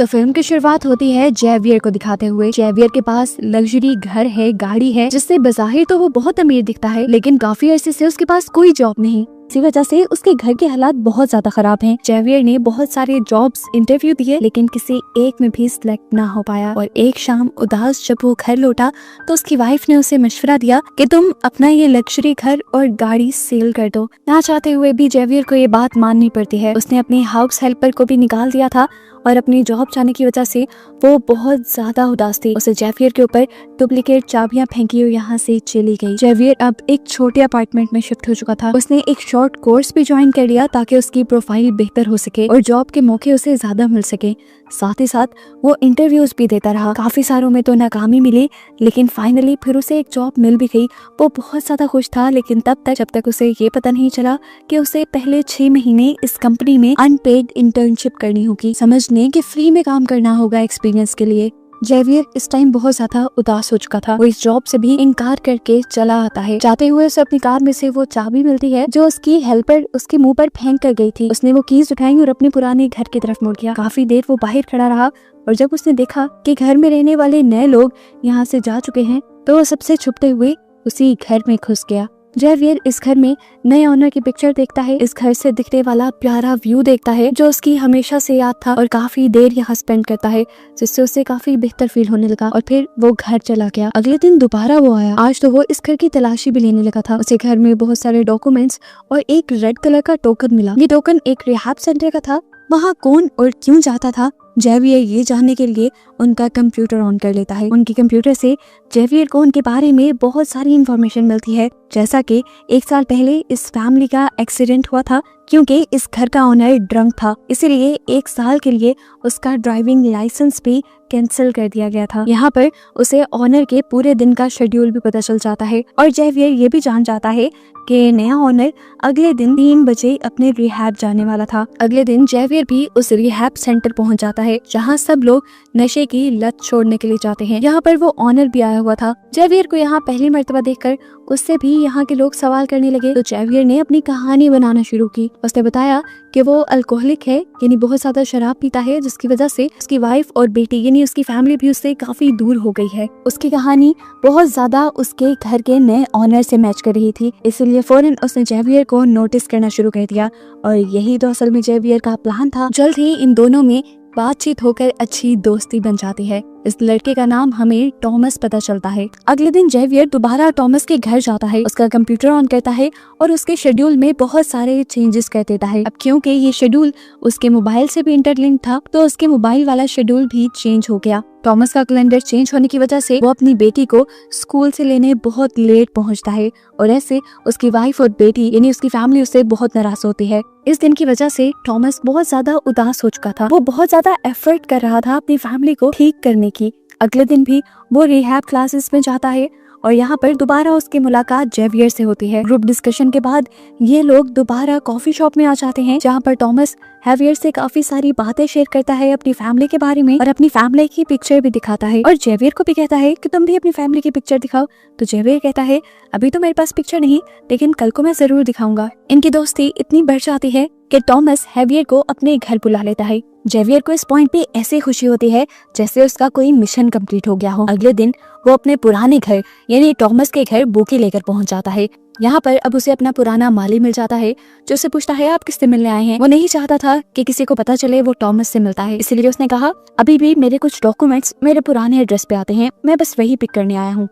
तो फिल्म की शुरुआत होती है जेवियर को दिखाते हुए। जेवियर के पास लग्जरी घर है, गाड़ी है, जिससे बज़ाहिर तो वो बहुत अमीर दिखता है, लेकिन काफी अरसे से उसके पास कोई जॉब नहीं। इसी वजह से उसके घर के हालात बहुत ज्यादा खराब हैं। जेवियर ने बहुत सारे जॉब्स इंटरव्यू दिए, लेकिन किसी एक में भी सिलेक्ट ना हो पाया। और एक शाम उदास जब वो घर लौटा तो उसकी वाइफ ने उसे मशवरा दिया कि तुम अपना ये लग्जरी घर और गाड़ी सेल कर दो। ना चाहते हुए भी जेवियर को ये बात माननी पड़ती है। उसने अपनी हाउस हेल्पर को भी निकाल दिया था और अपनी जॉब जाने की वजह से वो बहुत ज्यादा उदास थी। उसे जेवियर के ऊपर डुप्लीकेट चाबियां फेंकी और यहाँ से चली गई। जेवियर अब एक छोटे अपार्टमेंट में शिफ्ट हो चुका था। उसने एक शॉर्ट कोर्स भी ज्वाइन कर लिया ताकि उसकी प्रोफाइल बेहतर हो सके और जॉब के मौके उसे ज्यादा मिल सके। साथ ही साथ वो इंटरव्यूज भी देता रहा। काफी सारों में तो नाकामी मिली, लेकिन फाइनली फिर उसे एक जॉब मिल भी गई। वो बहुत ज्यादा खुश था, लेकिन जब तक उसे ये पता नहीं चला कि उसे पहले 6 महीने इस कंपनी में अनपेड इंटर्नशिप करनी होगी, समझने कि फ्री में काम करना होगा एक्सपीरियंस के लिए। जेवियर इस टाइम बहुत ज्यादा उदास हो चुका था। वो इस जॉब से भी इनकार करके चला आता है। जाते हुए उसे अपनी कार में से वो चाबी मिलती है जो उसकी हेल्पर उसके मुंह पर फेंक कर गई थी। उसने वो कीज उठाई और अपने पुराने घर की तरफ मुड़ गया। काफी देर वो बाहर खड़ा रहा और जब उसने देखा कि घर में रहने वाले नए लोग यहाँ से जा चुके हैं तो वो सबसे छुपते हुए उसी घर में घुस गया। जेवियर इस घर में नए ओनर की पिक्चर देखता है। इस घर से दिखने वाला प्यारा व्यू देखता है जो उसकी हमेशा से याद था और काफी देर यहाँ स्पेंड करता है, जिससे उसे काफी बेहतर फील होने लगा और फिर वो घर चला गया। अगले दिन दोबारा वो आया। आज तो वो इस घर की तलाशी भी लेने लगा था। उसे घर में बहुत सारे डॉक्यूमेंट्स और एक रेड कलर का टोकन मिला। ये टोकन एक रिहैब सेंटर का था। वहाँ कौन और क्यों जाता था, जेवियर ये जानने के लिए उनका कंप्यूटर ऑन कर लेता है। उनके कंप्यूटर से जेवियर को उनके बारे में बहुत सारी इंफॉर्मेशन मिलती है, जैसा कि 1 साल पहले इस फैमिली का एक्सीडेंट हुआ था क्योंकि इस घर का ओनर ड्रंक था, इसलिए 1 साल के लिए उसका ड्राइविंग लाइसेंस भी कैंसिल कर दिया गया था। यहाँ पर उसे ओनर के पूरे दिन का शेड्यूल भी पता चल जाता है और जेवियर ये भी जान जाता है कि नया ओनर अगले दिन 3 बजे अपने रिहैब जाने वाला था। अगले दिन जेवियर भी उस रिहैब सेंटर पहुंच जाता है जहां सब लोग नशे की लत छोड़ने के लिए जाते हैं। यहाँ पर वो ओनर भी आया हुआ था। जेवियर को यहाँ पहली मर्तबा देखकर उससे भी यहाँ के लोग सवाल करने लगे, तो जेवियर ने अपनी कहानी बनाना शुरू की। उसने बताया कि वो अल्कोहलिक है, यानी बहुत ज्यादा शराब पीता है, जिसकी वजह से उसकी वाइफ और बेटी यानी उसकी फैमिली भी उससे काफी दूर हो गई है। उसकी कहानी बहुत ज्यादा उसके घर के नए ऑनर से मैच कर रही थी, इसलिए फौरन उसने जेवियर को नोटिस करना शुरू कर दिया और यही तो असल में जेवियर का प्लान था। जल्द ही इन दोनों में बातचीत होकर अच्छी दोस्ती बन जाती है। इस लड़के का नाम हमें टॉमस पता चलता है। अगले दिन जेवियर दोबारा टॉमस के घर जाता है, उसका कंप्यूटर ऑन करता है और उसके शेड्यूल में बहुत सारे चेंजेस कर देता है। अब क्योंकि ये शेड्यूल उसके मोबाइल से भी इंटरलिंक था तो उसके मोबाइल वाला शेड्यूल भी चेंज हो गया। टॉमस का कैलेंडर चेंज होने की वजह से वो अपनी बेटी को स्कूल से लेने बहुत लेट पहुंचता है और ऐसे उसकी वाइफ और बेटी यानी उसकी फैमिली उससे बहुत नाराज होती है। इस दिन की वजह से टॉमस बहुत ज्यादा उदास हो चुका था। वो बहुत ज्यादा एफर्ट कर रहा था अपनी फैमिली को ठीक करने की। अगले दिन भी वो रिहैब क्लासेस में जाता है और यहाँ पर दोबारा उसकी मुलाकात जेवियर से होती है। ग्रुप डिस्कशन के बाद ये लोग दोबारा कॉफी शॉप में आ जाते हैं जहाँ पर टॉमस जेवियर से काफी सारी बातें शेयर करता है अपनी फैमिली के बारे में और अपनी फैमिली की पिक्चर भी दिखाता है और जेवियर को भी कहता है कि तुम भी अपनी फैमिली की पिक्चर दिखाओ। तो जेवियर कहता है अभी तो मेरे पास पिक्चर नहीं, लेकिन कल को मैं जरूर दिखाऊंगा। इनकी दोस्ती इतनी बढ़ जाती है कि टॉमस जेवियर को अपने घर बुला लेता है। जेवियर को इस पॉइंट पे ऐसे खुशी होती है जैसे उसका कोई मिशन कंप्लीट हो गया हो। अगले दिन वो अपने पुराने घर यानी टॉमस के घर बुके लेकर पहुंच जाता है। यहाँ पर अब उसे अपना पुराना माली मिल जाता है जो उसे पूछता है आप किससे मिलने आए हैं। वो नहीं चाहता था कि किसी को पता चले वो टॉमस से मिलता है, इसीलिए उसने कहा अभी भी मेरे कुछ डॉक्यूमेंट्स मेरे पुराने एड्रेस पे आते हैं, मैं बस वही पिक करने आया हूँ।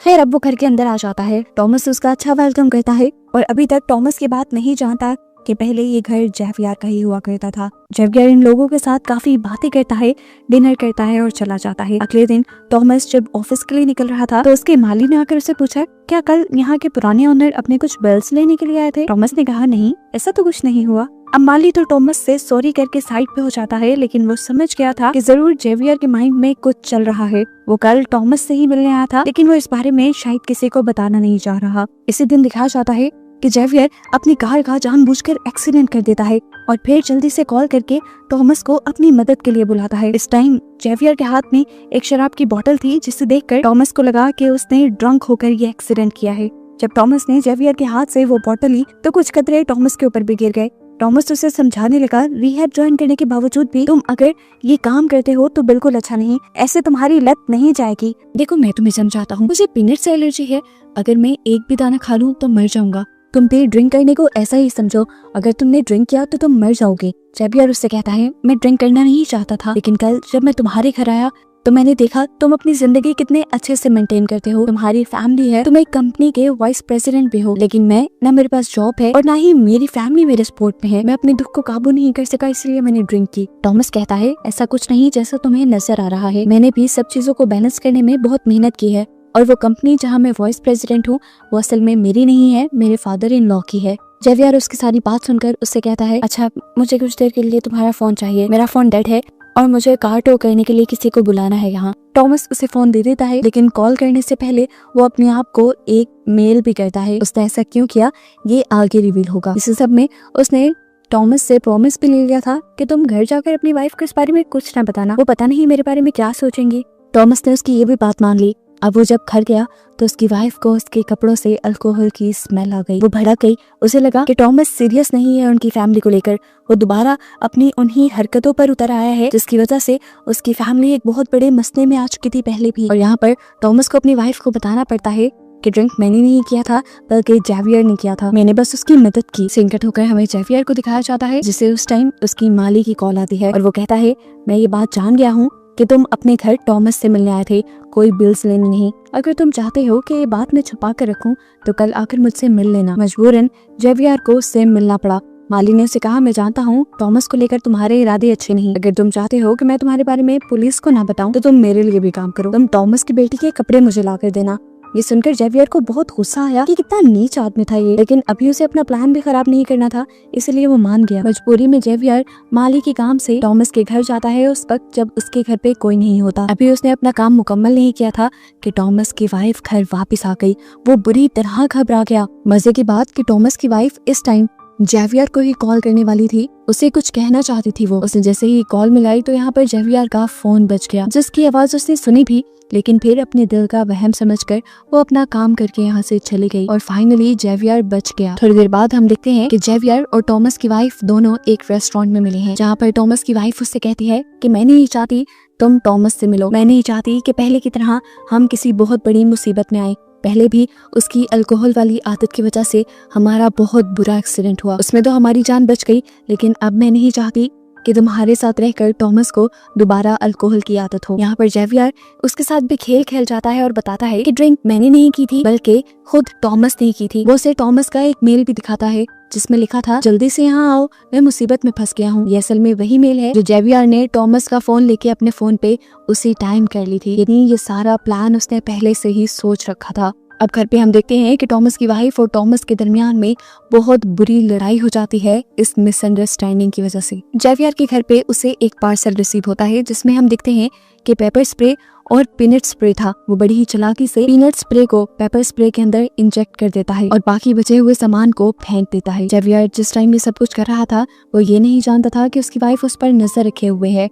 खैर अब वो घर के अंदर आ जाता है। टॉमस उसका अच्छा वेलकम करता है और अभी तक टॉमस की बात नहीं जानता कि पहले ये घर जेवियर का ही हुआ करता था। जेवियर इन लोगों के साथ काफी बातें करता है, डिनर करता है और चला जाता है। अगले दिन टॉमस जब ऑफिस के लिए निकल रहा था तो उसके माली ने आकर उससे पूछा क्या कल यहाँ के पुराने ओनर अपने कुछ बिल्स लेने के लिए आए थे। टॉमस ने कहा नहीं, ऐसा तो कुछ नहीं हुआ। अब माली तो टॉमस से सॉरी करके साइड पे हो जाता है, लेकिन वो समझ गया था कि जरूर जेवियर के माइंड में कुछ चल रहा है। वो कल टॉमस से ही मिलने आया था, लेकिन वो इस बारे में शायद किसी को बताना नहीं चाह रहा। इसी दिन दिखाया जाता है कि जेवियर अपनी कार का जानबूझकर एक्सीडेंट कर देता है और फिर जल्दी से कॉल करके टॉमस को अपनी मदद के लिए बुलाता है। इस टाइम जेवियर के हाथ में एक शराब की बोतल थी जिसे देखकर टॉमस को लगा कि उसने ड्रंक होकर ये एक्सीडेंट किया है। जब टॉमस ने जेवियर के हाथ से वो बोतल ली तो कुछ कतरे टॉमस के ऊपर भी गिर गए। टॉमस उसे समझाने लगा, रिहैब ज्वाइन करने के बावजूद भी तुम अगर ये काम करते हो तो बिल्कुल अच्छा नहीं, ऐसे तुम्हारी लत नहीं जाएगी। देखो मैं तुम्हें समझाता हूँ, मुझे पीनट से एलर्जी है, अगर मैं एक भी दाना खा लूँ तो मर जाऊंगा। तुम भी ड्रिंक करने को ऐसा ही समझो, अगर तुमने ड्रिंक किया तो तुम मर जाओगे। जेवियर उससे कहता है, मैं ड्रिंक करना नहीं चाहता था, लेकिन कल जब मैं तुम्हारे घर आया तो मैंने देखा तुम अपनी जिंदगी कितने अच्छे से मेंटेन करते हो, तुम्हारी फैमिली है, तुम एक कंपनी के वाइस प्रेसिडेंट भी हो, लेकिन मैं ना मेरे पास जॉब है और ना ही मेरी फैमिली मेरे सपोर्ट में है। मैं अपने दुख को काबू नहीं कर सका, इसलिए मैंने ड्रिंक की। टॉमस कहता है, ऐसा कुछ नहीं जैसा तुम्हें नजर आ रहा है, मैंने भी सब चीजों को बैलेंस करने में बहुत मेहनत की है, और वो कंपनी जहाँ मैं वाइस प्रेसिडेंट हूँ वो असल में मेरी नहीं है, मेरे फादर इन लॉ की है। जेवियर उसकी सारी बात सुनकर उससे कहता है, अच्छा मुझे कुछ देर के लिए तुम्हारा फोन चाहिए, मेरा फोन डेड है और मुझे कार टो करने के लिए किसी को बुलाना है यहाँ। टॉमस उसे फोन दे देता है, लेकिन कॉल करने से पहले वो अपने आप को एक मेल भी करता है। उसने ऐसा क्यों किया ये आगे रिवील होगा। इस सब में उसने टॉमस से प्रॉमिस भी ले लिया था कि तुम घर जाकर अपनी वाइफ को इस बारे में कुछ ना बताना, वो पता नहीं मेरे बारे में क्या सोचेंगी। टॉमस ने उसकी ये भी बात मान ली। अब वो जब घर गया तो उसकी वाइफ को उसके कपड़ों से अल्कोहल की स्मेल आ गई। वो भड़क गई, उसे लगा कि टॉमस सीरियस नहीं है उनकी फैमिली को लेकर। वो दोबारा अपनी उन्हीं हरकतों पर उतर आया है जिसकी वजह से उसकी फैमिली एक बहुत बड़े मसले में आ चुकी थी पहले भी। और यहाँ पर टॉमस को अपनी वाइफ को बताना पड़ता है कि ड्रिंक मैंने नहीं किया था बल्कि जेवियर ने किया था, मैंने बस उसकी मदद की। सिंकट होकर हमें जेवियर को दिखाया जाता है, जिसे उस टाइम उसकी माली की कॉल आती है और वो कहता है, मैं ये बात जान गया हूँ कि तुम अपने घर टॉमस से मिलने आए थे, कोई बिल्स लेने नहीं। अगर तुम चाहते हो कि ये बात मैं छुपा कर रखूं तो कल आकर मुझसे मिल लेना। मजबूरन जेवियर को उससे मिलना पड़ा। माली ने उसे कहा, मैं जानता हूँ टॉमस को लेकर तुम्हारे इरादे अच्छे नहीं, अगर तुम चाहते हो कि मैं तुम्हारे बारे में पुलिस को ना बताऊं तो तुम मेरे लिए भी काम करो, तुम टॉमस की बेटी के कपड़े मुझे ला कर देना। ये सुनकर जेवियर को बहुत गुस्सा आया कि कितना नीच आदमी था ये, लेकिन अभी उसे अपना प्लान भी खराब नहीं करना था, इसलिए वो मान गया। मजबूरी में जेवियर माली के काम से टॉमस के घर जाता है उस वक्त जब उसके घर पे कोई नहीं होता। अभी उसने अपना काम मुकम्मल नहीं किया था कि टॉमस की वाइफ घर वापस आ गई। वो बुरी तरह घबरा गया। मजे की बात कि टॉमस की वाइफ इस टाइम जेवियर को ही कॉल करने वाली थी, उसे कुछ कहना चाहती थी वो। उसने जैसे ही कॉल मिलाई तो यहाँ पर जेवियर का फोन बज गया, जिसकी आवाज उसने सुनी भी, लेकिन फिर अपने दिल का वहम समझकर वो अपना काम करके यहाँ से चली गई और फाइनली जेवियर बच गया। थोड़ी देर बाद हम देखते हैं कि जेवियर और टॉमस की वाइफ दोनों एक रेस्टोरेंट में मिले हैं, जहाँ पर टॉमस की वाइफ उससे कहती है कि मैं नहीं चाहती तुम टॉमस से मिलो, मैं नहीं चाहती कि पहले की तरह हम किसी बहुत बड़ी मुसीबत में आए। पहले भी उसकी अल्कोहल वाली आदत की वजह से हमारा बहुत बुरा एक्सीडेंट हुआ, उसमें तो हमारी जान बच गई, लेकिन अब मैं नहीं चाहती कि तुम्हारे साथ रहकर टॉमस को दोबारा अल्कोहल की आदत हो। यहाँ पर जेवियर उसके साथ भी खेल खेल जाता है और बताता है कि ड्रिंक मैंने नहीं की थी बल्कि खुद टॉमस ने की थी। वो उसे टॉमस का एक मेल भी दिखाता है जिसमें लिखा था, जल्दी से यहाँ आओ, मैं मुसीबत में फंस गया हूँ। ये असल में वही मेल है जो जेवियर ने टॉमस का फोन लेके अपने फोन पे उसी टाइम कर ली थी, यानी ये सारा प्लान उसने पहले से ही सोच रखा था। अब घर पे हम देखते हैं कि टॉमस की वाइफ और टॉमस के दरमियान में बहुत बुरी लड़ाई हो जाती है इस मिसअंडरस्टैंडिंग की वजह से। जेवियर के घर पे उसे एक पार्सल रिसीव होता है जिसमें हम देखते हैं कि पेपर स्प्रे और पीनट स्प्रे था। वो बड़ी ही चालाकी से पीनट स्प्रे को पेपर स्प्रे के अंदर इंजेक्ट कर देता है और बाकी बचे हुए सामान को फेंक देता है। जेवियर जिस टाइम ये सब कुछ कर रहा था वो ये नहीं जानता था कि उसकी वाइफ उस पर नजर रखे हुए है।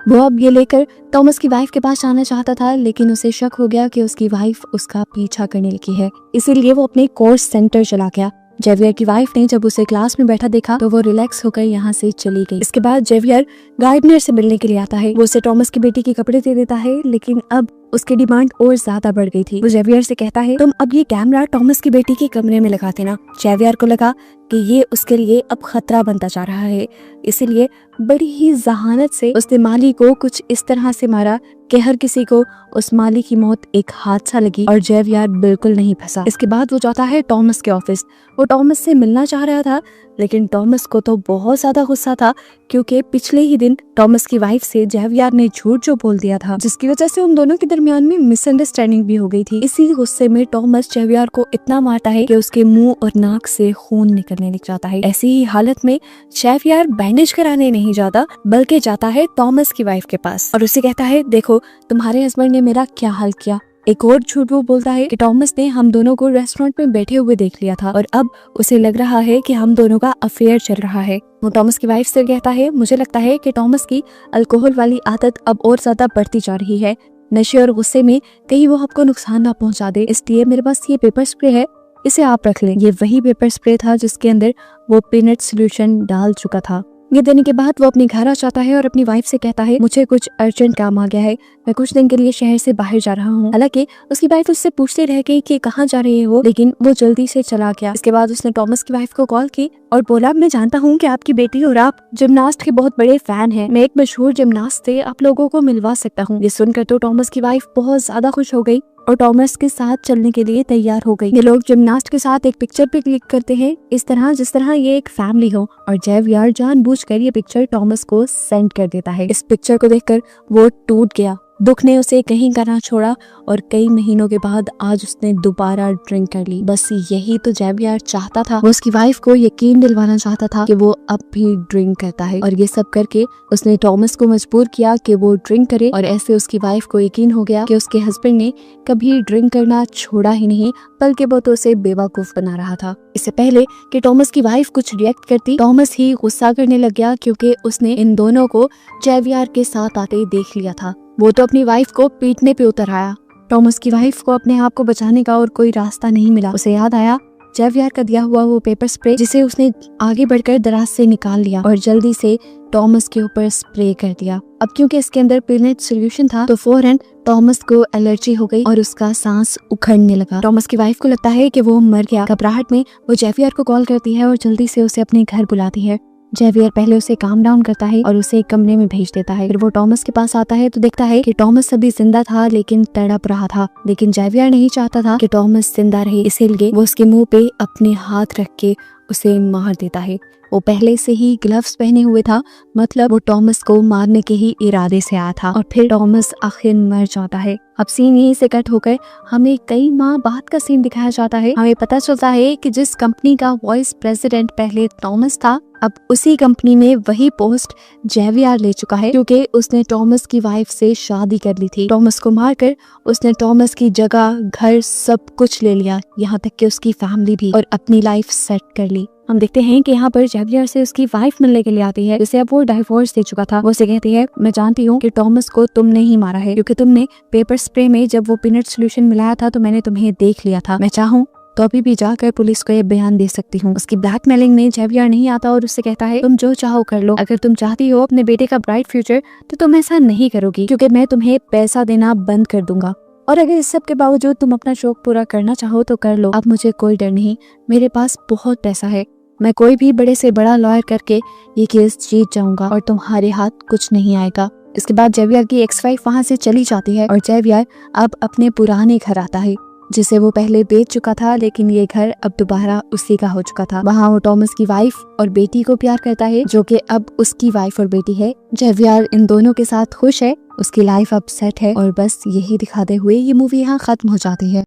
वो अब ये लेकर टॉमस की वाइफ के पास जाना चाहता था, लेकिन उसे शक हो गया कि उसकी वाइफ उसका पीछा करने लगी है, इसीलिए वो अपने कोर्स सेंटर चला गया। जेवियर की वाइफ ने जब उसे क्लास में बैठा देखा तो वो रिलैक्स होकर यहाँ से चली गई। इसके बाद जेवियर गार्डनर से मिलने के लिए आता है। वो उसे टॉमस की बेटी के कपड़े दे देता है, लेकिन अब उसकी डिमांड और ज्यादा बढ़ गई थी। वो जेवियर से कहता है, तुम अब ये कैमरा टॉमस की बेटी के कमरे में लगा देना। जेवियर को लगा कि ये उसके लिए अब खतरा बनता जा रहा है, इसीलिए बड़ी ही जहानत से उसने माली को कुछ इस तरह से मारा कि हर किसी को उस माली की मौत एक हादसा लगी और जेवियर बिल्कुल नहीं फंसा। इसके बाद वो जाता है टॉमस के ऑफिस। वो टॉमस से मिलना चाह रहा था, लेकिन टॉमस को तो बहुत ज्यादा गुस्सा था क्योंकि पिछले ही दिन टॉमस की वाइफ से जेवियर ने झूठ जो बोल दिया था, जिसकी वजह से उन दोनों के दरमियान में मिसअंडरस्टैंडिंग भी हो गई थी। इसी गुस्से में टॉमस जेवियर को इतना मारता है कि उसके मुंह और नाक से खून निकलने लग जाता है। ऐसी ही हालत में जेवियर बैंडेज कराने नहीं जाता बल्कि जाता है टॉमस की वाइफ के पास और उसे कहता है, देखो तुम्हारे हस्बैंड ने मेरा क्या हाल किया। एक और झूठ वो बोलता है कि टॉमस ने हम दोनों को रेस्टोरेंट में बैठे हुए देख लिया था और अब उसे लग रहा है कि हम दोनों का अफेयर चल रहा है। वो टॉमस की वाइफ से कहता है, मुझे लगता है कि टॉमस की अल्कोहल वाली आदत अब और ज्यादा बढ़ती जा रही है। नशे और गुस्से में कहीं वो आपको नुकसान ना पहुंचा दे, इसलिए मेरे पास ये पेपर स्प्रे है, इसे आप रख लें। ये वही पेपर स्प्रे था जिसके अंदर वो पीनट सोल्यूशन डाल चुका था। ये देने के बाद वो अपने घर आ जाता है और अपनी वाइफ से कहता है मुझे कुछ अर्जेंट काम आ गया है, मैं कुछ दिन के लिए शहर से बाहर जा रहा हूँ। हालांकि उसकी वाइफ उससे पूछते रह गई कि कहाँ जा रही है वो, लेकिन वो जल्दी से चला गया। इसके बाद उसने टॉमस की वाइफ को कॉल की और बोला मैं जानता हूँ कि आपकी बेटी और आप जिमनास्ट के बहुत बड़े फैन हैं, मैं एक मशहूर जिमनास्ट से आप लोगों को मिलवा सकता हूँ। ये सुनकर तो टॉमस की वाइफ बहुत ज्यादा खुश हो गई और टॉमस के साथ चलने के लिए तैयार हो गई। ये लोग जिमनास्ट के साथ एक पिक्चर पे क्लिक करते हैं इस तरह जिस तरह ये एक फैमिली हो, और जेवियर जानबूझकर ये पिक्चर टॉमस को सेंड कर देता है। इस पिक्चर को देखकर वो टूट गया, दुख ने उसे कहीं का ना छोड़ा और कई महीनों के बाद आज उसने दोबारा ड्रिंक कर ली। बस यही तो जेवियर चाहता था, वो उसकी वाइफ को यकीन दिलवाना चाहता था कि वो अब भी ड्रिंक करता है, और ये सब करके उसने टॉमस को मजबूर किया कि वो ड्रिंक करे, और ऐसे उसकी वाइफ को यकीन हो गया कि उसके हस्बैंड ने कभी ड्रिंक करना छोड़ा ही नहीं, बल्कि वो तो उसे बेवकूफ बना रहा था। इससे पहले कि टॉमस की वाइफ कुछ रिएक्ट करती, टॉमस ही गुस्सा करने लग गया क्योंकि उसने इन दोनों को जेवियर के साथ आते देख लिया था। वो तो अपनी वाइफ को पीटने पे उतर आया। टॉमस की वाइफ को अपने आप को बचाने का और कोई रास्ता नहीं मिला। उसे याद आया जेवियर का दिया हुआ वो पेपर स्प्रे, जिसे उसने आगे बढ़कर दराज से निकाल लिया और जल्दी से टॉमस के ऊपर स्प्रे कर दिया। अब क्योंकि इसके अंदर पीनट सोल्यूशन था तो फौरन टॉमस को एलर्जी हो गई और उसका सांस उखड़ने लगा। टॉमस की वाइफ को लगता है कि वो मर गया। घबराहट में वो जेवियर को कॉल करती है और जल्दी से उसे अपने घर बुलाती है। जेवियर पहले उसे काम डाउन करता है और उसे एक कमरे में भेज देता है। फिर वो टॉमस के पास आता है तो देखता है कि टॉमस अभी जिंदा था लेकिन तड़प रहा था, लेकिन जेवियर नहीं चाहता था कि टॉमस जिंदा रहे, इसीलिए वो उसके मुंह पे अपने हाथ रख के उसे मार देता है। वो पहले से ही ग्लव्स पहने हुए था, मतलब वो टॉमस को मारने के ही इरादे से आया था, और फिर टॉमस आखिर मर जाता है। अब सीन यहीं से कट होकर हमें कई माह बाद का सीन दिखाया जाता है। हमें पता चलता है कि जिस कंपनी का वाइस प्रेसिडेंट पहले टॉमस था, अब उसी कंपनी में वही पोस्ट जेवियर ले चुका है, क्योंकि उसने टॉमस की वाइफ से शादी कर ली थी। टॉमस को मारकर उसने टॉमस की जगह, घर, सब कुछ ले लिया, यहाँ तक कि उसकी फैमिली भी, और अपनी लाइफ सेट कर ली। हम देखते हैं कि यहाँ पर जेवियर से उसकी वाइफ मिलने के लिए आती है, जिसे अब वो डाइवोर्स दे चुका था। वो उसे कहती है मैं जानती हूँ कि टॉमस को तुमने ही मारा है, क्योंकि तुमने पेपर स्प्रे में जब वो पीनट सोल्यूशन मिलाया था तो मैंने तुम्हें देख लिया था। मैं चाहूँ तो अभी भी जाकर पुलिस को ये बयान दे सकती हूँ। उसकी ब्लैकमेलिंग में जेवियर नहीं आता और उससे कहता है तुम जो चाहो कर लो, अगर तुम चाहती हो अपने बेटे का ब्राइट फ्यूचर तो तुम ऐसा नहीं करोगी, क्योंकि मैं तुम्हें पैसा देना बंद कर दूंगा, और अगर इस सब के बावजूद तुम अपना शौक पूरा करना चाहो तो कर लो। अब मुझे कोई डर नहीं, मेरे पास बहुत पैसा है, मैं कोई भी बड़े से बड़ा लॉयर करके ये केस जीत जाऊंगा और तुम्हारे हाथ कुछ नहीं आएगा। इसके बाद जेवियर की एक्स वाइफ वहाँ से चली जाती है और जेवियर अब अपने पुराने घर आता है, जिसे वो पहले बेच चुका था, लेकिन ये घर अब दोबारा उसी का हो चुका था। वहाँ वो टॉमस की वाइफ और बेटी को प्यार करता है, जो कि अब उसकी वाइफ और बेटी है। जेवियर इन दोनों के साथ खुश है, उसकी लाइफ अब सेट है, और बस यही दिखाते हुए ये मूवी यहाँ खत्म हो जाती है।